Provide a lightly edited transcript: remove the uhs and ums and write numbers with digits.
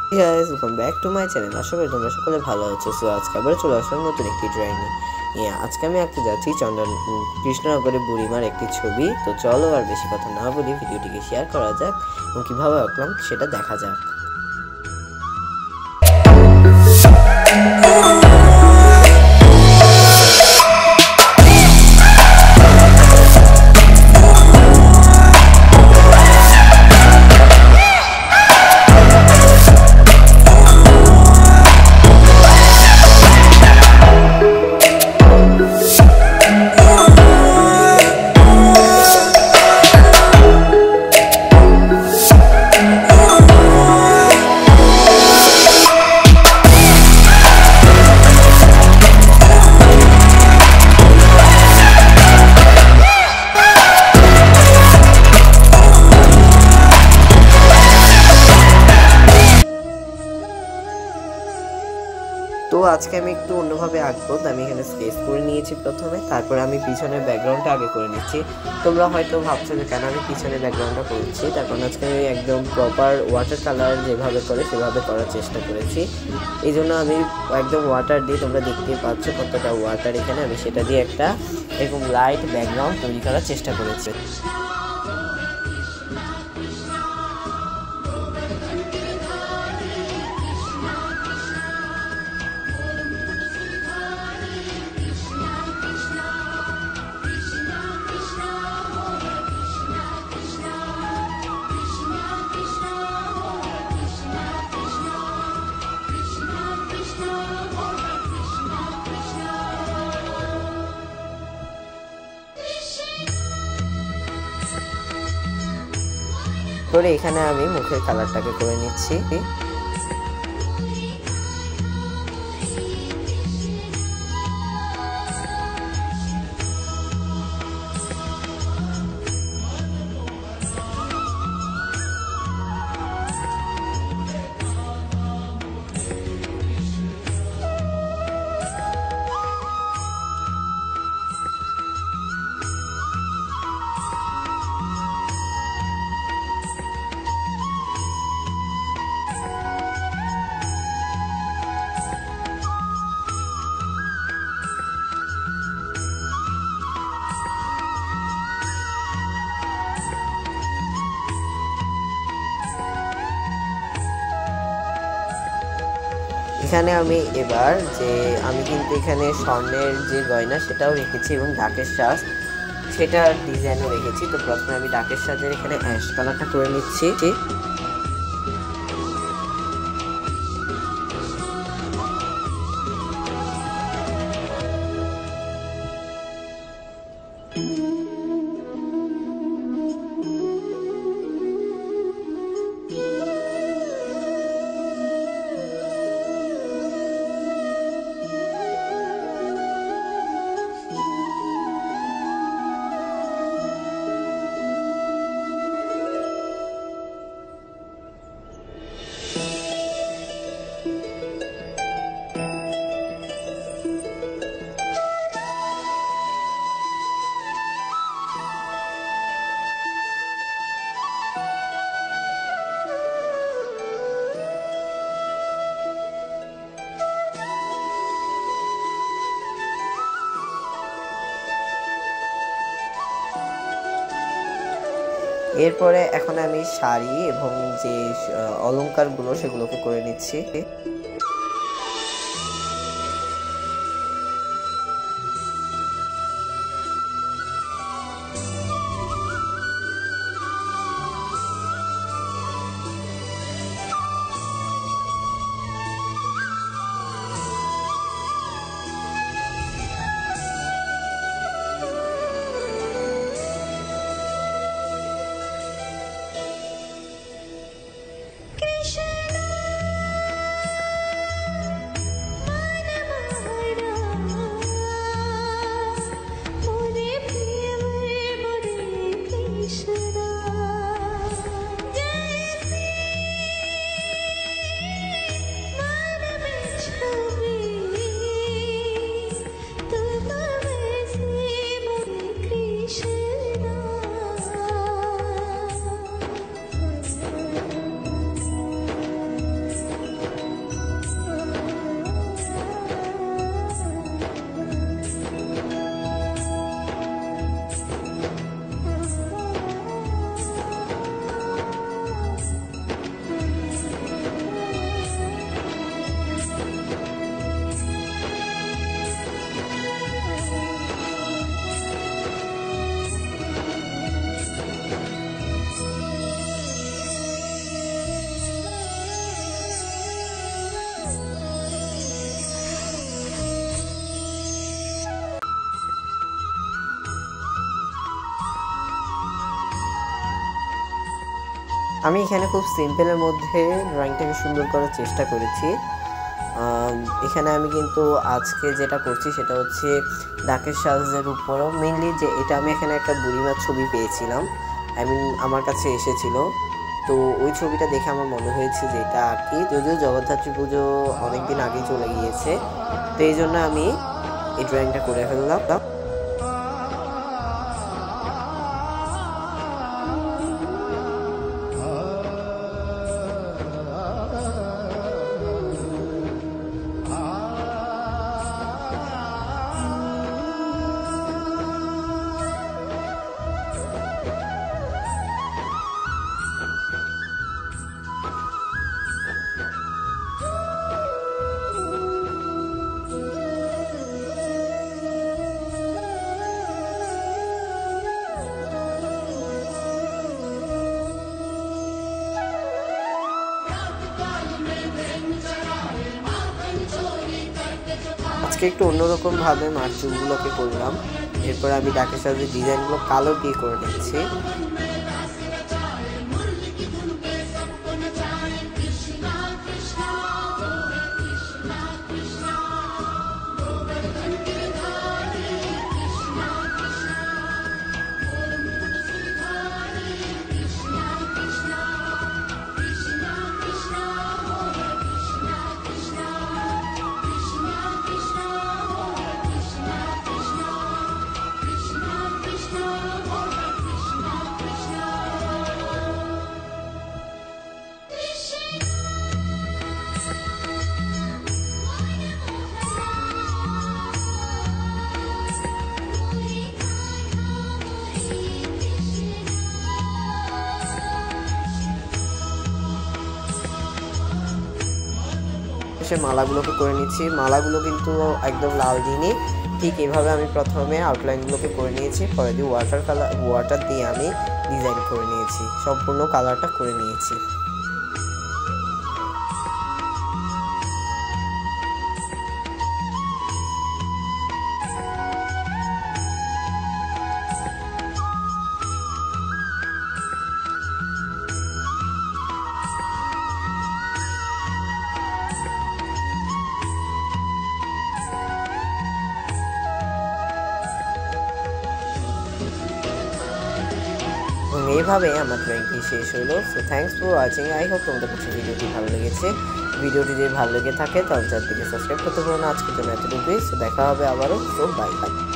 Hey guys, welcome back to my channel. আশা করি তোমরা সকলে ভালো আছো। সো আজকে আবার চলে আসলাম নতুন একটি ড্রয়িং নিয়ে। আজকে আমি আঁকতে যাচ্ছি কৃষ্ণনগরের বুড়িমার একটি ছবি। তো চলো আর বেশি কথা না বলি ভিডিওটিকে শেয়ার করা যাক এবং কীভাবে আঁকলাম সেটা দেখা যাক। তো আজকে আমি একটু অন্যভাবে আঁকবো। তো আমি এখানে স্কেচ করে নিয়েছি প্রথমে, তারপরে আমি পিছনের ব্যাকগ্রাউন্ডটা আগে করে নিচ্ছি। তোমরা হয়তো ভাবছো যে কেন আমি পিছনের ব্যাকগ্রাউন্ডটা করছি, তার কারণ আজকে আমি একদম প্রপার ওয়াটার কালার যেভাবে করে সেভাবে করার চেষ্টা করেছি। এই জন্য আমি একদম ওয়াটার দিয়ে, তোমরা দেখতেই পাচ্ছ কতটা ওয়াটার এখানে, আমি সেটা দিয়ে একটা এরকম লাইট ব্যাকগ্রাউন্ড তৈরি করার চেষ্টা করেছি। করে এখানে আমি মুখের কালারটাকে করে নিচ্ছি। এখানে আমি এবার আমি কিন্তু এখানে স্বর্ণের যে গয়না সেটাও রেখেছি এবং ডাকের সাজ সেটার ডিজাইনও রেখেছি। তো প্রথমে আমি ডাকের সাজের এখানে অ্যাশ কালারটা করে নিচ্ছি। এরপরে এখন আমি শাড়ি এবং যে অলংকারগুলো সেগুলোকে করে নিচ্ছি। আমি এখানে খুব সিম্পলের মধ্যে ড্রয়িংটাকে সুন্দর করার চেষ্টা করেছি। এখানে আমি কিন্তু আজকে যেটা করছি সেটা হচ্ছে ডাকের সাজের উপরও মেনলি যে এটা আমি এখানে একটা বুড়িমার ছবি পেয়েছিলাম, আমার কাছে এসেছিল। তো ওই ছবিটা দেখে আমার মনে হয়েছে যে এটা আঁকি, যদিও জগদ্ধাত্রী পুজো অনেকদিন আগে চলে গিয়েছে, তো এই জন্য আমি এই ড্রয়িংটা করে ফেললাম। আজকে একটু অন্যরকম ভাবে মার চুলগুলোকে করলাম। এরপর আমি ডাকের সাথে ডিজাইনগুলো কালো দিয়ে করে নিচ্ছি। মালাগুলোকে করে নিচ্ছি। মালাগুলো কিন্তু একদম লাল দিইনি, ঠিক এভাবে আমি প্রথমে আউটলাইনগুলোকে করে নিয়েছি, পরে দিয়ে ওয়াটার দিয়ে আমি ডিজাইন করে নিয়েছি, সম্পূর্ণ কালারটা করে নিয়েছি। এইভাবে আমার ড্রয়িংটি শেষ হলো। So thanks for watching. I hope তোমাদের কাছে ভিডিওটি ভালো লেগেছে। ভিডিওটি যদি ভালো লেগে থাকে তাহলে চ্যানেলটিকে সাবস্ক্রাইব করতে পারো না। আজকের জন্য এতটুকুই। সো দেখা হবে আবারও। So bye bye.